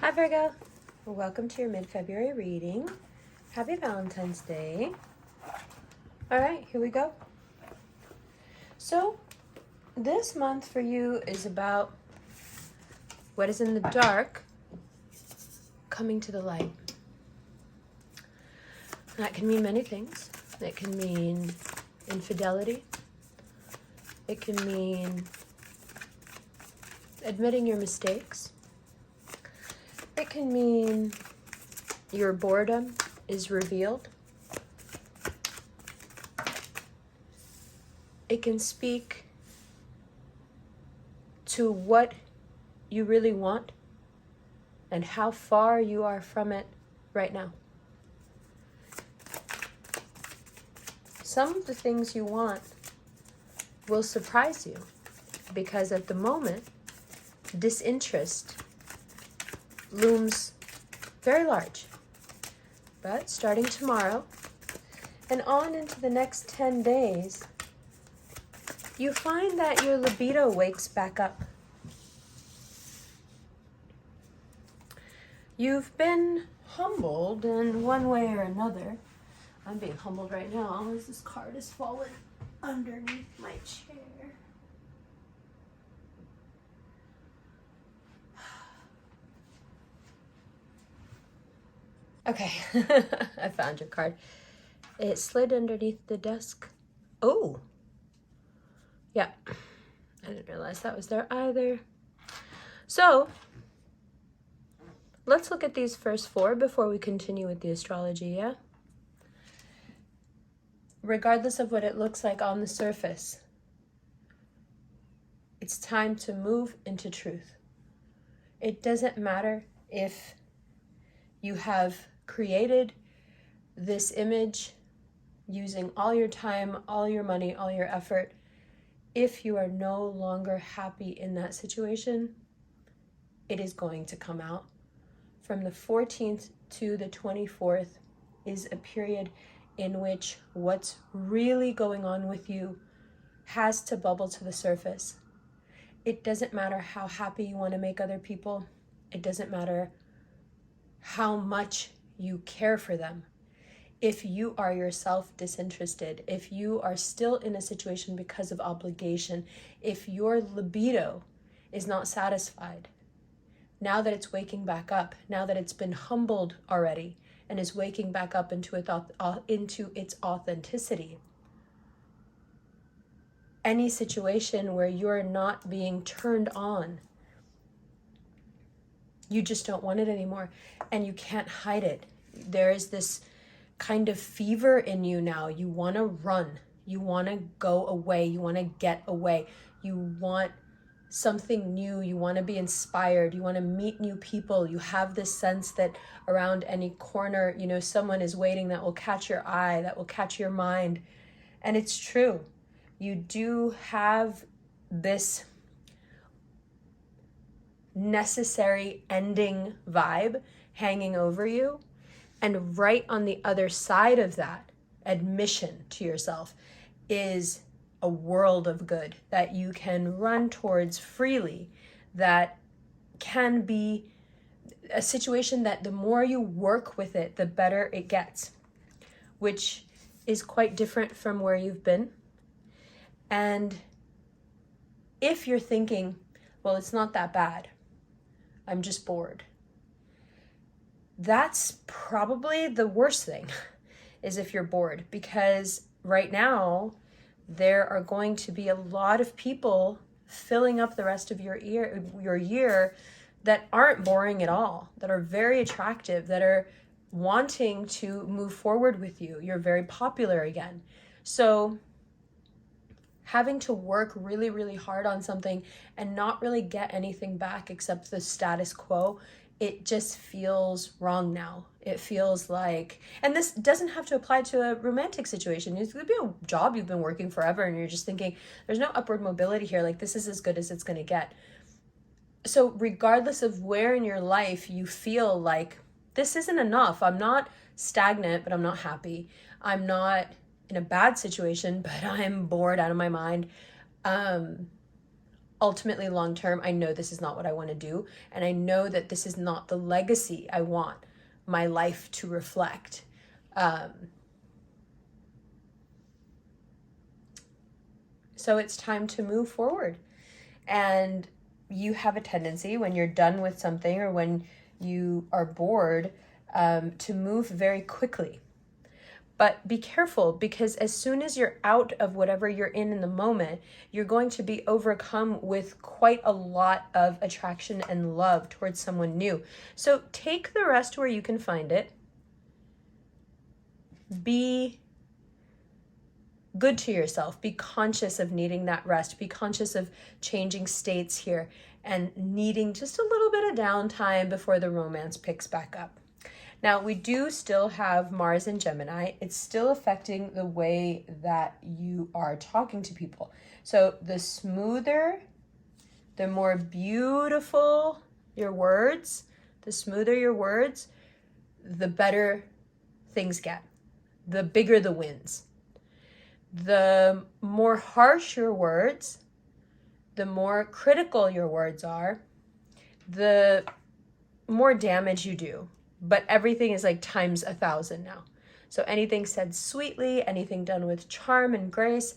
Hi Virgo, welcome to your mid-February reading. Happy Valentine's Day. All right, here we go. So this month for you is about what is in the dark coming to the light. That can mean many things. It can mean infidelity. It can mean admitting your mistakes. It can mean your boredom is revealed. It can speak to what you really want and how far you are from it right now. Some of the things you want will surprise you because at the moment, disinterest looms very large. But starting tomorrow and on into the next 10 days, you find that your libido wakes back up. You've been humbled in one way or another. I'm being humbled right now as this card has fallen underneath my chair. Okay, I found your card. It slid underneath the desk. Oh, yeah. I didn't realize that was there either. So, let's look at these first four before we continue with the astrology, yeah? Regardless of what it looks like on the surface, it's time to move into truth. It doesn't matter if you have created this image using all your time, all your money, all your effort. If you are no longer happy in that situation, it is going to come out. From the 14th to the 24th is a period in which what's really going on with you has to bubble to the surface. It doesn't matter how happy you want to make other people. It doesn't matter how much you care for them. If you are yourself disinterested, if you are still in a situation because of obligation, if your libido is not satisfied, now that it's waking back up, now that it's been humbled already and is waking back up into its authenticity, any situation where you're not being turned on, you just don't want it anymore and you can't hide it. There is this kind of fever in you now. You want to run. You want to go away. You want to get away. You want something new. You want to be inspired. You want to meet new people. You have this sense that around any corner, someone is waiting that will catch your eye, that will catch your mind. And it's true. You do have this necessary ending vibe hanging over you. And right on the other side of that admission to yourself is a world of good that you can run towards freely, that can be a situation that the more you work with it, the better it gets, which is quite different from where you've been. And if you're thinking, well, it's not that bad, I'm just bored, that's probably the worst thing, is if you're bored, because right now there are going to be a lot of people filling up the rest of your year that aren't boring at all, that are very attractive, that are wanting to move forward with you. You're very popular again. So having to work really, really hard on something and not really get anything back except the status quo, it just feels wrong now. It feels like, and this doesn't have to apply to a romantic situation. It could be a job you've been working forever and you're just thinking, there's no upward mobility here. Like, this is as good as it's going to get. So regardless of where in your life you feel like this isn't enough, I'm not stagnant, but I'm not happy. I'm not in a bad situation, but I'm bored out of my mind. ultimately long term, I know this is not what I want to do. And I know that this is not the legacy I want my life to reflect. So it's time to move forward. And you have a tendency when you're done with something or when you are bored to move very quickly. But be careful, because as soon as you're out of whatever you're in the moment, you're going to be overcome with quite a lot of attraction and love towards someone new. So take the rest where you can find it. Be good to yourself. Be conscious of needing that rest. Be conscious of changing states here and needing just a little bit of downtime before the romance picks back up. Now, we do still have Mars in Gemini. It's still affecting the way that you are talking to people. So the smoother, the more beautiful your words, the smoother your words, the better things get, the bigger the wins. The more harsh your words, the more critical your words are, the more damage you do. But everything is like times 1,000 now. So anything said sweetly, anything done with charm and grace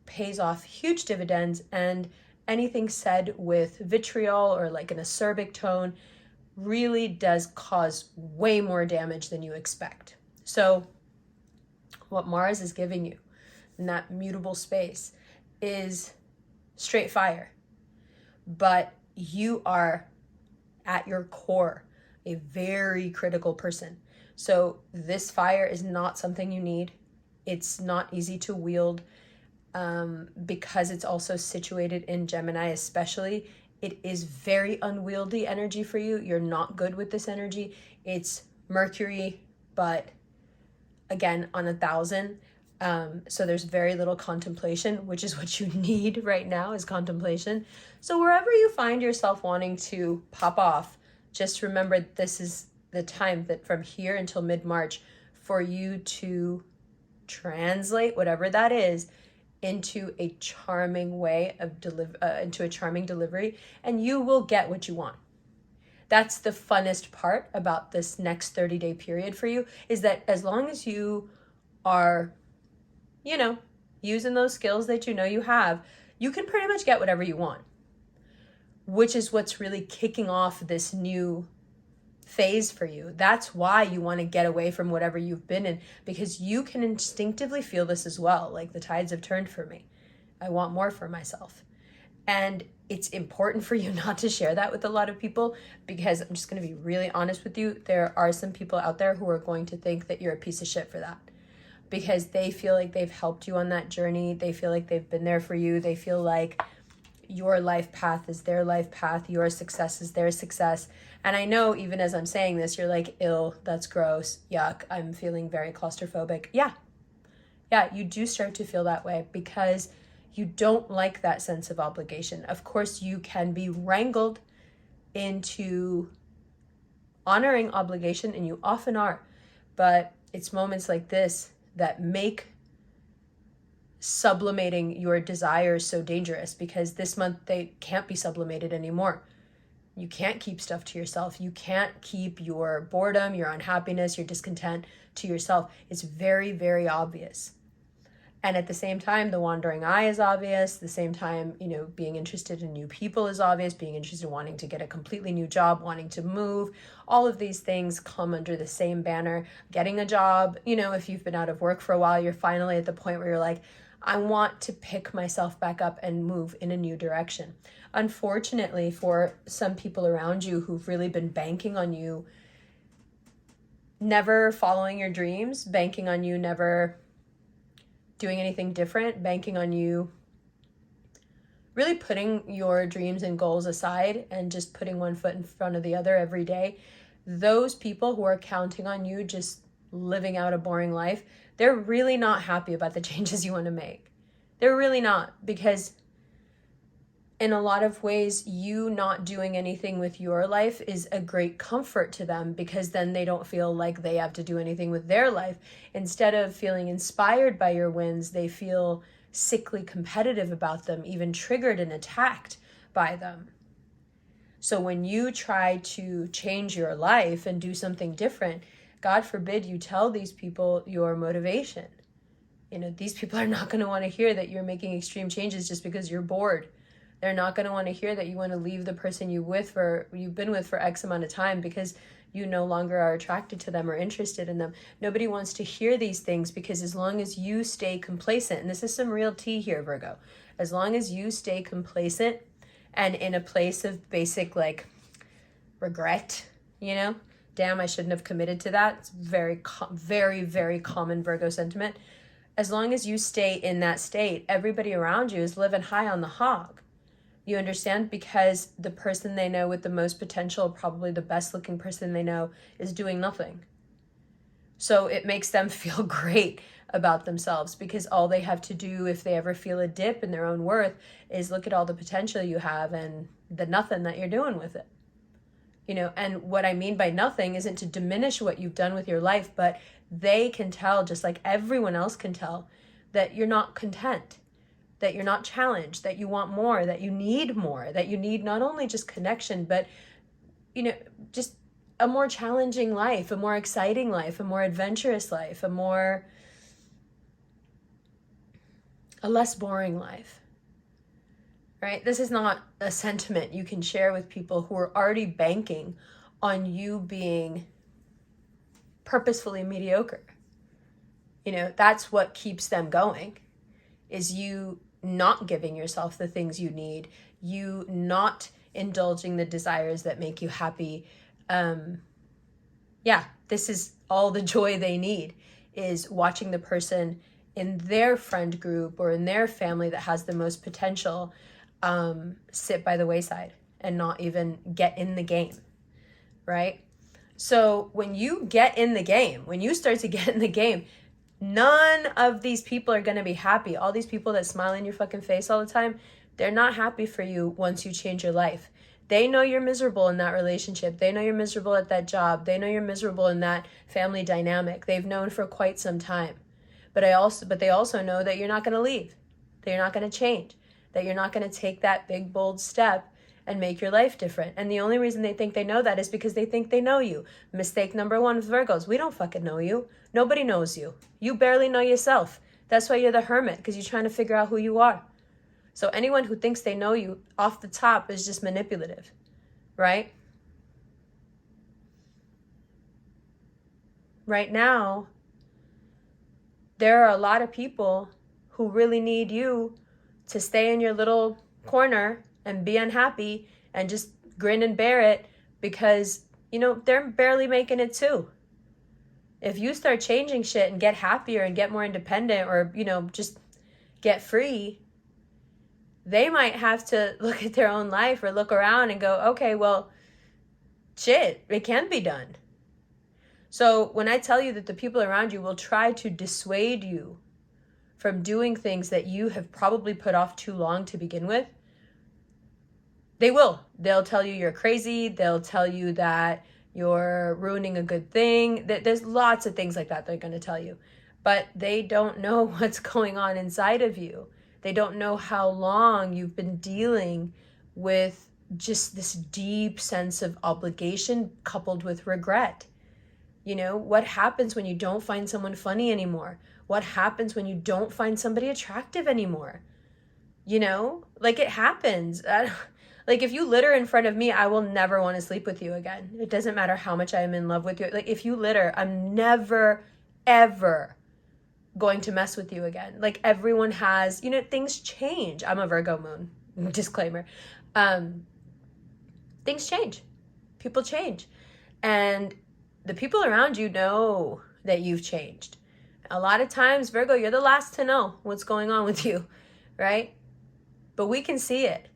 pays off huge dividends, and anything said with vitriol or like an acerbic tone really does cause way more damage than you expect. So what Mars is giving you in that mutable space is straight fire. But you are at your core a very critical person. So this fire is not something you need. It's not easy to wield because it's also situated in Gemini especially. It is very unwieldy energy for you. You're not good with this energy. It's Mercury, but again, on 1,000. So there's very little contemplation, which is what you need right now, is contemplation. So wherever you find yourself wanting to pop off, just remember this is the time that from here until mid-March for you to translate whatever that is into a charming way of into a charming delivery, and you will get what you want. That's the funnest part about this next 30-day period for you, is that as long as you are, using those skills that you have, you can pretty much get whatever you want, which is what's really kicking off this new phase for you. That's why you want to get away from whatever you've been in, because you can instinctively feel this as well. Like, the tides have turned for me. I want more for myself. And it's important for you not to share that with a lot of people, because I'm just going to be really honest with you. There are some people out there who are going to think that you're a piece of shit for that, because they feel like they've helped you on that journey. They feel like they've been there for you. They feel like your life path is their life path. Your success is their success. And I know even as I'm saying this, you're like, ew, that's gross. Yuck. I'm feeling very claustrophobic. Yeah, you do start to feel that way because you don't like that sense of obligation. Of course, you can be wrangled into honoring obligation, and you often are. But it's moments like this that make sublimating your desires so dangerous, because this month they can't be sublimated anymore. You can't keep stuff to yourself. You can't keep your boredom, your unhappiness, your discontent to yourself. It's very, very obvious. And at the same time, the wandering eye is obvious. At the same time, being interested in new people is obvious. Being interested in wanting to get a completely new job, wanting to move. All of these things come under the same banner. Getting a job, if you've been out of work for a while, you're finally at the point where you're like, I want to pick myself back up and move in a new direction. Unfortunately, for some people around you who've really been banking on you never following your dreams, banking on you never doing anything different, banking on you really putting your dreams and goals aside and just putting one foot in front of the other every day, those people who are counting on you just living out a boring life, they're really not happy about the changes you want to make. They're really not, because in a lot of ways, you not doing anything with your life is a great comfort to them, because then they don't feel like they have to do anything with their life. Instead of feeling inspired by your wins, they feel sickly competitive about them, even triggered and attacked by them. So when you try to change your life and do something different, God forbid you tell these people your motivation. You know, these people are not going to want to hear that you're making extreme changes just because you're bored. They're not going to want to hear that you want to leave the person you've been with for X amount of time because you no longer are attracted to them or interested in them. Nobody wants to hear these things, because as long as you stay complacent, and this is some real tea here, Virgo, as long as you stay complacent and in a place of basic like regret, you know, damn, I shouldn't have committed to that. It's very, very common Virgo sentiment. As long as you stay in that state, everybody around you is living high on the hog. You understand? Because the person they know with the most potential, probably the best looking person they know, is doing nothing. So it makes them feel great about themselves, because all they have to do if they ever feel a dip in their own worth is look at all the potential you have and the nothing that you're doing with it. You know, and what I mean by nothing isn't to diminish what you've done with your life, but they can tell, just like everyone else can tell, that you're not content, that you're not challenged, that you want more, that you need more, that you need not only just connection, but, you know, just a more challenging life, a more exciting life, a more adventurous life, a less boring life, right? This is not a sentiment you can share with people who are already banking on you being purposefully mediocre. You know, that's what keeps them going, is you not giving yourself the things you need, you not indulging the desires that make you happy. This is all the joy they need, is watching the person in their friend group or in their family that has the most potential sit by the wayside and not even get in the game, right? So when you get in the game, when you start to get in the game, none of these people are going to be happy. All these people that smile in your fucking face all the time, they're not happy for you once you change your life. They know you're miserable in that relationship. They know you're miserable at that job. They know you're miserable in that family dynamic. They've known for quite some time. But they also know that you're not going to leave, that you're not going to change, that you're not going to take that big, bold step and make your life different. And the only reason they think they know that is because they think they know you. Mistake number one with Virgos: we don't fucking know you. Nobody knows you. You barely know yourself. That's why you're the hermit, because you're trying to figure out who you are. So anyone who thinks they know you off the top is just manipulative, right? Right now, there are a lot of people who really need you to stay in your little corner and be unhappy and just grin and bear it, because, you know, they're barely making it too. If you start changing shit and get happier and get more independent, or, you know, just get free, they might have to look at their own life or look around and go, okay, well, shit, it can be done. So when I tell you that the people around you will try to dissuade you from doing things that you have probably put off too long to begin with, they will. They'll tell you you're crazy. They'll tell you that you're ruining a good thing. There's lots of things like that they're going to tell you. But they don't know what's going on inside of you. They don't know how long you've been dealing with just this deep sense of obligation coupled with regret. You know, what happens when you don't find someone funny anymore? What happens when you don't find somebody attractive anymore? You know, like, it happens. Like, if you litter in front of me, I will never want to sleep with you again. It doesn't matter how much I am in love with you. Like, if you litter, I'm never, ever going to mess with you again. Like, everyone has, you know, things change. I'm a Virgo moon, disclaimer. Things change. People change. And the people around you know that you've changed. A lot of times, Virgo, you're the last to know what's going on with you, right? But we can see it.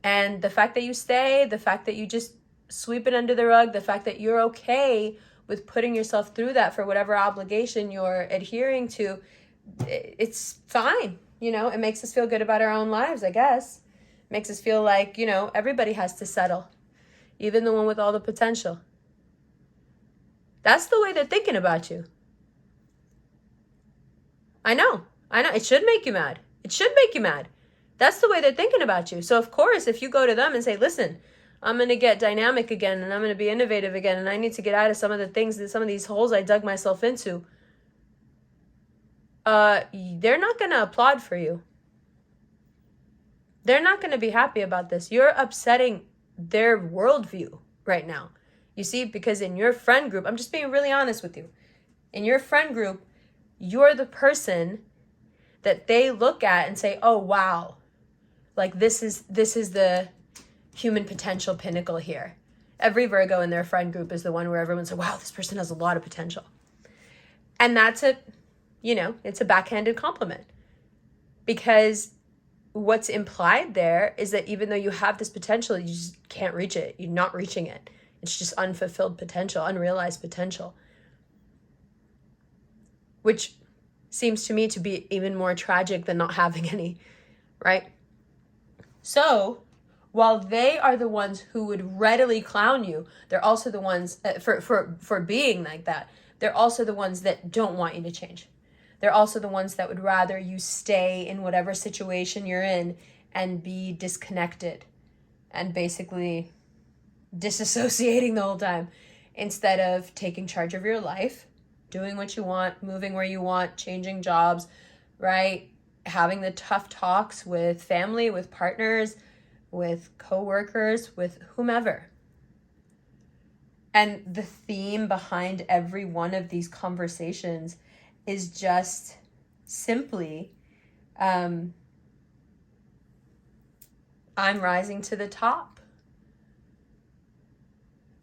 And the fact that you stay, the fact that you just sweep it under the rug, the fact that you're okay with putting yourself through that for whatever obligation you're adhering to, it's fine. You know, it makes us feel good about our own lives, I guess. It makes us feel like, you know, everybody has to settle, even the one with all the potential. That's the way they're thinking about you. I know. It should make you mad. It should make you mad. That's the way they're thinking about you. So of course, if you go to them and say, listen, I'm going to get dynamic again, and I'm going to be innovative again, and I need to get out of some of the things, some of these holes I dug myself into, they're not going to applaud for you. They're not going to be happy about this. You're upsetting their worldview right now. You see, because in your friend group, I'm just being really honest with you. In your friend group, you're the person that they look at and say, oh, wow, like this is the human potential pinnacle here. Every Virgo in their friend group is the one where everyone's like, wow, this person has a lot of potential. And that's it's a backhanded compliment, because what's implied there is that even though you have this potential, you just can't reach it. You're not reaching it. It's just unfulfilled potential, unrealized potential, which seems to me to be even more tragic than not having any, right? So while they are the ones who would readily clown you, they're also the ones for being like that. They're also the ones that don't want you to change. They're also the ones that would rather you stay in whatever situation you're in and be disconnected and basically disassociating the whole time, instead of taking charge of your life, doing what you want, moving where you want, changing jobs, right? Having the tough talks with family, with partners, with coworkers, with whomever. And the theme behind every one of these conversations is just simply, I'm rising to the top.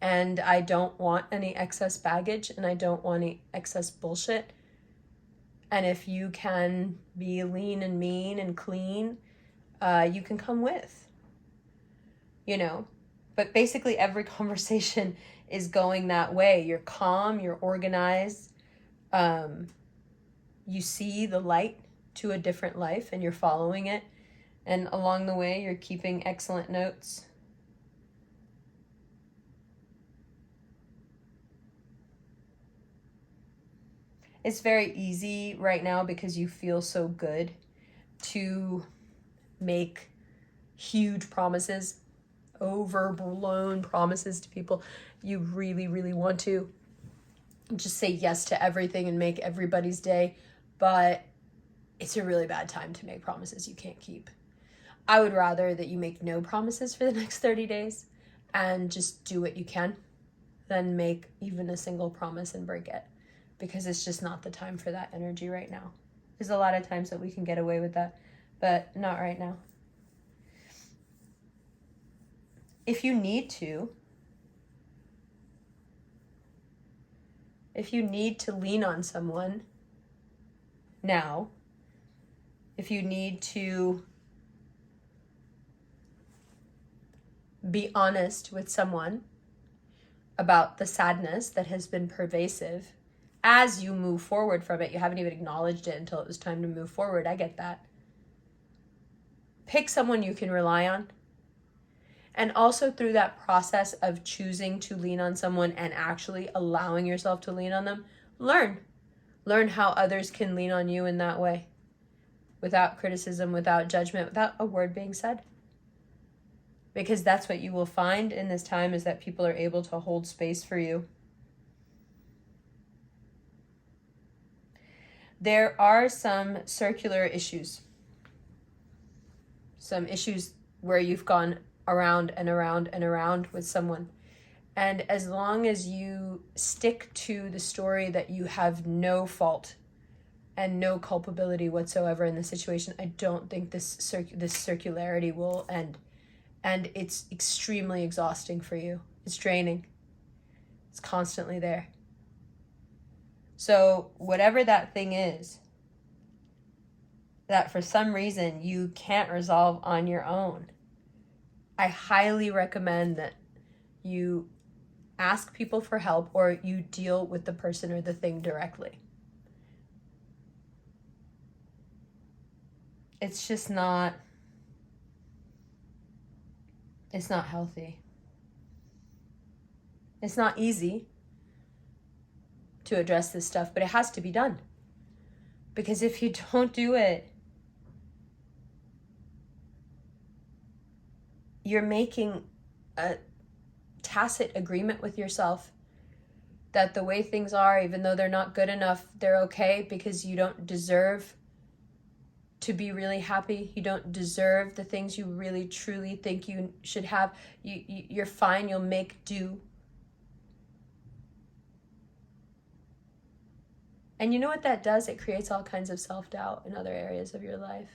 And I don't want any excess baggage, and I don't want any excess bullshit. And if you can be lean and mean and clean, you can come with, But basically every conversation is going that way. You're calm, you're organized, you see the light to a different life and you're following it. And along the way, you're keeping excellent notes. It's very easy right now, because you feel so good, to make huge promises, overblown promises to people. You really, really want to just say yes to everything and make everybody's day. But it's a really bad time to make promises you can't keep. I would rather that you make no promises for the next 30 days and just do what you can than make even a single promise and break it, because it's just not the time for that energy right now. There's a lot of times that we can get away with that, but not right now. If you need to lean on someone now, if you need to be honest with someone about the sadness that has been pervasive as you move forward from it, you haven't even acknowledged it until it was time to move forward. I get that. Pick someone you can rely on. And also, through that process of choosing to lean on someone and actually allowing yourself to lean on them, learn how others can lean on you in that way, without criticism, without judgment, without a word being said. Because that's what you will find in this time, is that people are able to hold space for you. There are some circular issues. Some issues where you've gone around and around and around with someone. And as long as you stick to the story that you have no fault and no culpability whatsoever in the situation, I don't think this circularity will end. And it's extremely exhausting for you. It's draining. It's constantly there. So whatever that thing is that for some reason you can't resolve on your own, I highly recommend that you ask people for help, or you deal with the person or the thing directly. It's just not, it's not healthy. It's not easy to address this stuff, but it has to be done. Because if you don't do it, you're making a tacit agreement with yourself that the way things are, even though they're not good enough, they're okay, because you don't deserve to be really happy. You don't deserve the things you really truly think you should have. You're fine. You'll make do. And you know what that does? It creates all kinds of self-doubt in other areas of your life.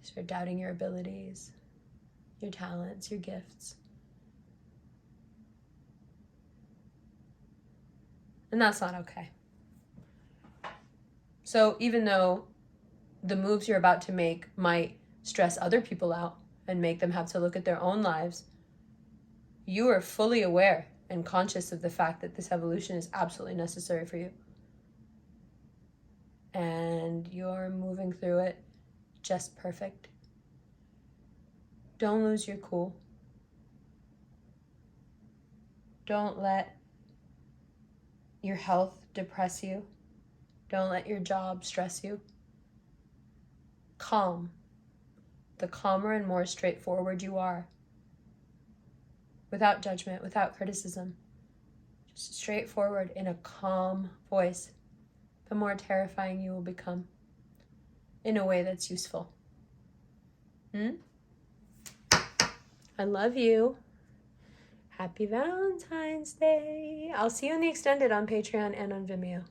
You start doubting your abilities, your talents, your gifts. And that's not okay. So even though the moves you're about to make might stress other people out and make them have to look at their own lives, you are fully aware and conscious of the fact that this evolution is absolutely necessary for you. And you're moving through it just perfect. Don't lose your cool. Don't let your health depress you. Don't let your job stress you. Calm. The calmer and more straightforward you are, without judgment, without criticism, just straightforward in a calm voice, the more terrifying you will become in a way that's useful. I love you. Happy Valentine's Day. I'll see you in the extended on Patreon and on Vimeo.